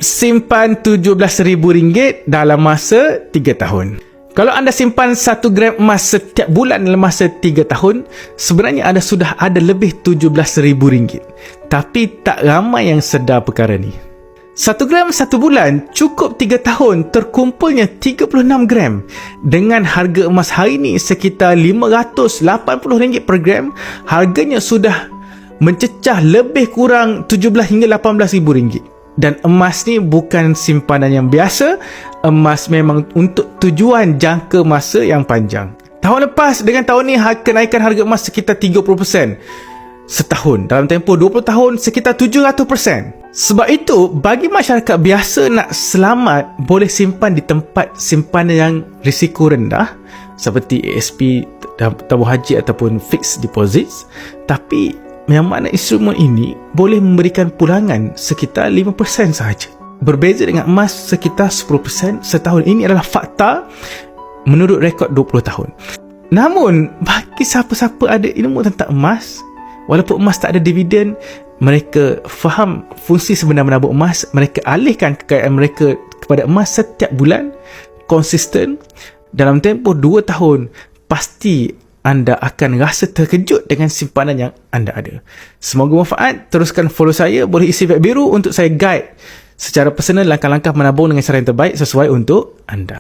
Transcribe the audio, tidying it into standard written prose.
Wajib simpan RM17,000 dalam masa 3 tahun. Kalau anda simpan 1 gram emas setiap bulan dalam masa 3 tahun, sebenarnya anda sudah ada lebih RM17,000. Tapi tak ramai yang sedar perkara ni. 1 gram 1 bulan cukup 3 tahun terkumpulnya 36 gram. Dengan harga emas hari ni sekitar RM580 per gram, harganya sudah mencecah lebih kurang RM17,000 hingga RM18,000. Dan emas ni bukan simpanan yang biasa. Emas memang untuk tujuan jangka masa yang panjang. Tahun lepas dengan tahun ni kenaikan harga emas sekitar 30%. Setahun, dalam tempoh 20 tahun sekitar 700%. Sebab itu, bagi masyarakat biasa nak selamat, boleh simpan di tempat simpanan yang risiko rendah seperti ASP, tabung haji ataupun fixed deposits. Tapi yang mana instrumen ini boleh memberikan pulangan sekitar 5% sahaja. Berbeza dengan emas sekitar 10% setahun. Ini adalah fakta menurut rekod 20 tahun. Namun, bagi siapa-siapa ada ilmu tentang emas, walaupun emas tak ada dividen, mereka faham fungsi sebenar menabung emas, mereka alihkan kekayaan mereka kepada emas setiap bulan, konsisten. Dalam tempoh 2 tahun, pasti anda akan rasa terkejut dengan simpanan yang anda ada. Semoga manfaat. Teruskan follow saya. Boleh isi feedback biru untuk saya guide secara personal langkah-langkah menabung dengan cara yang terbaik sesuai untuk anda.